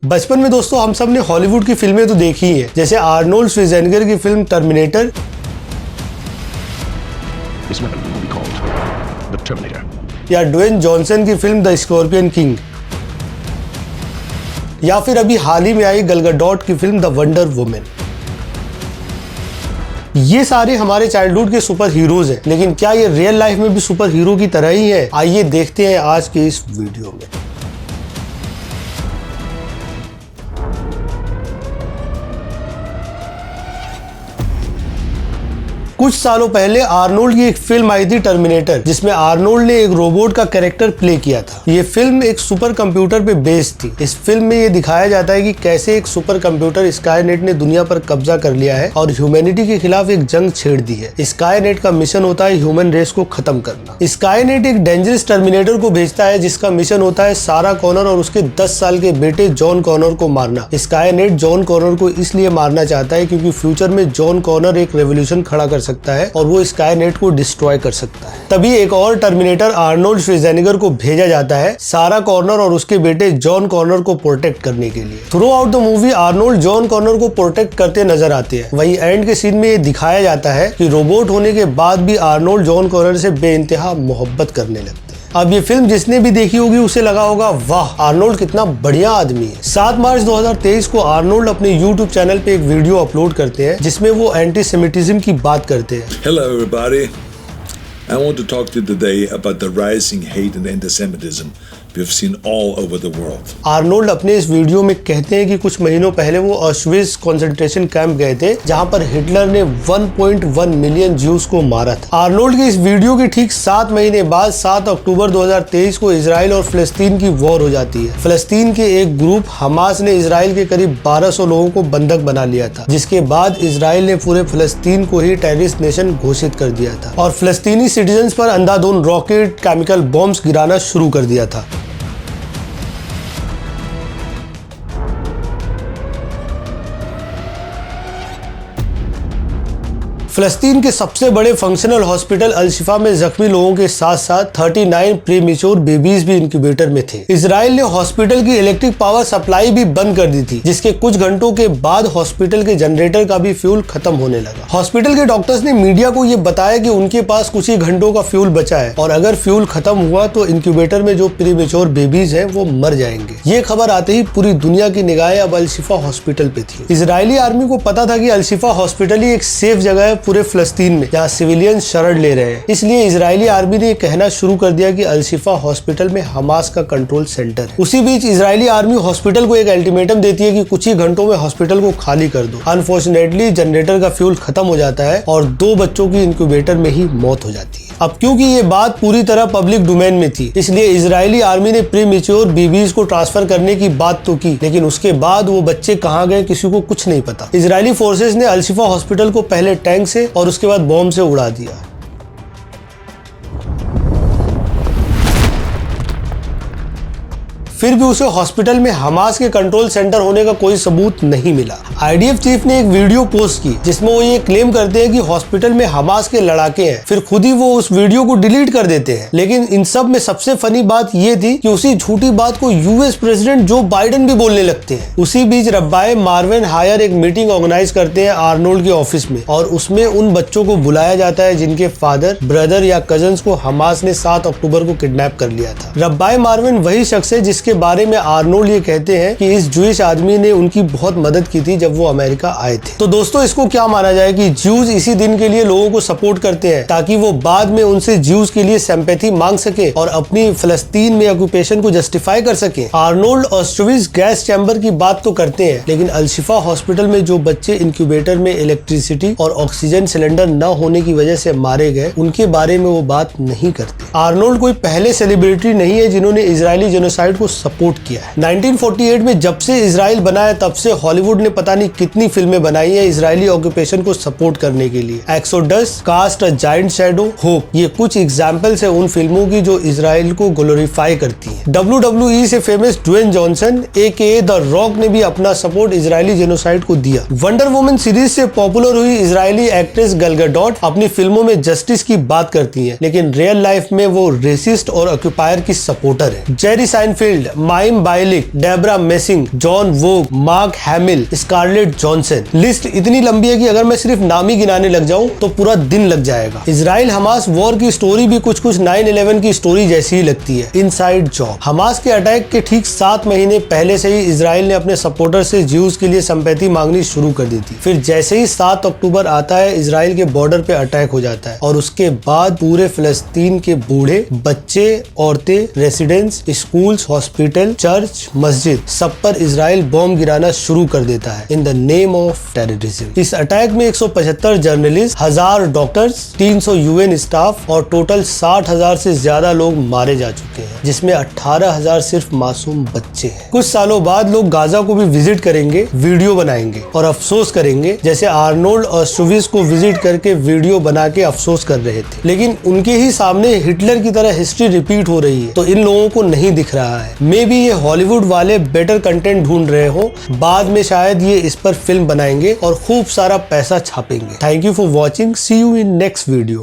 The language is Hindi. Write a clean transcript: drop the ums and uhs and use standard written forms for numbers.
बचपन में दोस्तों हम सब ने हॉलीवुड की फिल्में तो देखी ही हैं, जैसे आर्नोल्ड श्वार्ज़नेगर की फिल्म टर्मिनेटर या ड्वेन जॉनसन की फिल्म द स्कॉर्पियन किंग, या फिर अभी हाल ही में आई गल गडोट की फिल्म द वंडर वुमेन। ये सारे हमारे चाइल्डहुड के सुपर हीरोज हैं, लेकिन क्या ये रियल लाइफ में भी सुपर हीरो की तरह ही है? आइए देखते हैं आज के इस वीडियो में। कुछ सालों पहले आर्नोल्ड की एक फिल्म आई थी टर्मिनेटर, जिसमें आर्नोल्ड ने एक रोबोट का कैरेक्टर प्ले किया था। ये फिल्म एक सुपर कंप्यूटर पे बेस्ड थी। इस फिल्म में ये दिखाया जाता है कि कैसे एक सुपर कंप्यूटर स्काईनेट ने दुनिया पर कब्जा कर लिया है और ह्यूमैनिटी के खिलाफ एक जंग छेड़ दी है। स्काईनेट का मिशन होता है ह्यूमन रेस को खत्म करना। स्काईनेट एक डेंजरस टर्मिनेटर को भेजता है जिसका मिशन होता है सारा कॉनर और उसके 10 साल के बेटे जॉन कॉनर को मारना। स्काईनेट जॉन कॉनर को इसलिए मारना चाहता है क्योंकि फ्यूचर में जॉन कॉनर एक रेवोल्यूशन खड़ा कर सकता है और वो स्काईनेट को डिस्ट्रॉय कर सकता है। तभी एक और टर्मिनेटर आर्नोल्ड श्वार्ज़नेगर को भेजा जाता है सारा कॉनर और उसके बेटे जॉन कॉनर को प्रोटेक्ट करने के लिए। Throughout the movie Arnold John Connor को प्रोटेक्ट करते नजर आते हैं। वहीं एंड के सीन में ये दिखाया जाता है कि रोबोट होने के बाद भी आर्नोल्ड जॉन कॉनर से बेइंतहा मोहब्बत करने लगते हैं। अब ये फिल्म जिसने भी देखी होगी उसे लगा होगा वाह आर्नोल्ड कितना बढ़िया आदमी है। 7 मार्च 2023 को आर्नोल्ड अपने YouTube चैनल पे एक वीडियो अपलोड करते हैं जिसमें वो एंटीसेमिटिज्म की बात करते हैं। Hello everybody. I want to talk to you today about the rising hate and anti-Semitism we've seen all over the world. Arnold अपने इस वीडियो में कहते हैं कि कुछ महीनों पहले वो ऑश्विट्ज़ कंसंट्रेशन कैंप गए थे जहां पर हिटलर ने 1.1 मिलियन ज्यूज को मारा था। आर्नोल्ड के इस वीडियो के ठीक 7 महीने बाद 7 अक्टूबर 2023 को इजराइल और फिलिस्तीन की वॉर हो जाती है। फिलिस्तीन के एक ग्रुप हमास ने इजराइल के करीब 1200 लोगों को बंधक बना लिया था, जिसके बाद इजराइल ने पूरे फिलिस्तीन को ही टेररिस्ट नेशन घोषित कर दिया था और फिलिस्तीनी सिटीजन्स पर अंधाधुंध रॉकेट, केमिकल बॉम्ब्स गिराना शुरू कर दिया था। फिलिस्तीन के सबसे बड़े फंक्शनल हॉस्पिटल अल शिफा में जख्मी लोगों के साथ साथ 39 प्रीमेच्योर बेबीज भी इंक्यूबेटर में थे। इजराइल ने हॉस्पिटल की इलेक्ट्रिक पावर सप्लाई भी बंद कर दी थी, जिसके कुछ घंटों के बाद हॉस्पिटल के जनरेटर का भी फ्यूल खत्म होने लगा। हॉस्पिटल के डॉक्टर्स ने मीडिया को ये बताया कि उनके पास कुछ ही घंटों का फ्यूल बचा है और अगर फ्यूल खत्म हुआ तो इंक्यूबेटर में जो प्रीमेच्योर बेबीज हैं वो मर जाएंगे। ये खबर आते ही पूरी दुनिया की निगाहें अब अल शिफा हॉस्पिटल पे थी। इजरायली आर्मी को पता था कि अल शिफा हॉस्पिटल ही एक सेफ जगह है पूरे फिलिस्तीन में जहाँ सिविलियन शरण ले रहे हैं, इसलिए इजरायली आर्मी ने कहना शुरू कर दिया कि अल शिफा हॉस्पिटल में हमास का कंट्रोल सेंटर है। उसी बीच इजरायली आर्मी हॉस्पिटल को एक अल्टीमेटम देती है कि कुछ ही घंटों में हॉस्पिटल को खाली कर दो। अनफॉर्चुनेटली जनरेटर का फ्यूल खत्म हो जाता है और 2 बच्चों की इंक्यूबेटर में ही मौत हो जाती है। अब क्योंकि ये बात पूरी तरह पब्लिक डोमेन में थी, इसलिए इजरायली आर्मी ने प्रीमेच्योर बेबीज को ट्रांसफर करने की बात तो की, लेकिन उसके बाद वो बच्चे कहाँ गए किसी को कुछ नहीं पता। इजरायली फोर्सेस ने अल शिफा हॉस्पिटल को पहले टैंक से और उसके बाद बॉम्ब से उड़ा दिया। फिर भी उसे हॉस्पिटल में हमास के कंट्रोल सेंटर होने का कोई सबूत नहीं मिला। आईडीएफ चीफ ने एक वीडियो पोस्ट की जिसमें वो ये क्लेम करते हैं कि हॉस्पिटल में हमास के लड़ाके हैं, फिर खुद ही वो उस वीडियो को डिलीट कर देते हैं। लेकिन इन सब में सबसे फनी बात ये थी कि उसी झूठी बात को यूएस प्रेसिडेंट जो बाइडेन भी बोलने लगते हैं। उसी बीच रब्बाए मार्विन हायर एक मीटिंग ऑर्गेनाइज करते हैं आर्नोल्ड के ऑफिस में और उसमें उन बच्चों को बुलाया जाता है जिनके फादर, ब्रदर या कजन्स को हमास ने 7 अक्टूबर को किडनैप कर लिया था। रब्बाए मार्विन वही शख्स है जिसके बारे में आर्नोल्ड ये कहते हैं कि इस जूइश आदमी ने उनकी बहुत मदद की थी जब वो अमेरिका आए थे। तो दोस्तों इसको क्या माना जाए कि ज्यूज इसी दिन के लिए लोगों को सपोर्ट करते हैं ताकि वो बाद में उनसे ज्यूज के लिए सिंपैथी मांग सके और अपनी फिलिस्तीन में ऑक्यूपेशन को जस्टिफाई कर सके। आर्नोल्ड ऑश्विट्ज़ गैस चैम्बर की बात तो करते हैं, लेकिन अल शिफा हॉस्पिटल में जो बच्चे इंक्यूबेटर में इलेक्ट्रिसिटी और ऑक्सीजन सिलेंडर न होने की वजह से मारे गए उनके बारे में वो बात नहीं करते। आर्नोल्ड कोई पहले सेलिब्रिटी नहीं है जिन्होंने इजरायली जेनोसाइड को सपोर्ट किया है। 1948 में जब से इजराइल बना है तब से हॉलीवुड ने पता नहीं कितनी फिल्में बनाई है इजरायली ऑक्यूपेशन को सपोर्ट करने के लिए। Exodus, cast a giant shadow, hope, ये कुछ एग्जांपल्स है उन फिल्मों की जो इजराइल को ग्लोरीफाई करती है। WWE से famous Dwayne Johnson AKA the Rock ने भी अपना सपोर्ट इजरायली जेनोसाइड को दिया। वंडर वुमन सीरीज से पॉपुलर हुई इजरायली एक्ट्रेस गल गडोट अपनी फिल्मों में जस्टिस की बात करती है, लेकिन रियल लाइफ में वो रेसिस्ट और ऑक्यूपायर की सपोर्टर है। Jerry Seinfeld Mayim Bialik, Debra Messing, Jon Voight, Mark Hamill, Scarlett Johansson. List इतनी लंबी है कि अगर मैं सिर्फ नाम ही गिनाने लग जाऊं तो पूरा दिन लग जाएगा। इजराइल हमास वॉर की स्टोरी भी कुछ 9/11 की स्टोरी जैसी ही लगती है। Inside job. हमास के अटैक के ठीक 7 महीने पहले से ही इजराइल ने अपने सपोर्टर से ज्यूज के लिए सिंपैथी मांगनी शुरू कर दी थी। फिर जैसे ही 7 अक्टूबर आता है, इजराइल के बॉर्डर पे अटैक हो जाता है और उसके बाद पूरे फिलिस्तीन के बूढ़े, बच्चे, औरतें, रेसिडेंट्स, स्कूल्स, हॉस्पिटल, चर्च, मस्जिद सब पर इजराइल बॉम्ब गिराना शुरू कर देता है in the name of terrorism. इस अटैक में 175 जर्नलिस्ट, 1000 डॉक्टर्स, 300 यूएन स्टाफ और टोटल 60,000 से ज्यादा लोग मारे जा चुके हैं, जिसमें 18,000 सिर्फ मासूम बच्चे हैं। कुछ सालों बाद लोग गाजा को भी विजिट करेंगे, वीडियो बनाएंगे और अफसोस करेंगे, जैसे आर्नोल्ड और शुविस को विजिट करके वीडियो बना के अफसोस कर रहे थे। लेकिन उनके ही सामने हिटलर की तरह हिस्ट्री रिपीट हो रही है, तो इन लोगों को नहीं दिख रहा है। मे बी ये हॉलीवुड वाले बेटर कंटेंट ढूंढ रहे हो, बाद में शायद ये इस पर फिल्म बनाएंगे और खूब सारा पैसा छापेंगे। Thank you for watching, see you in next video.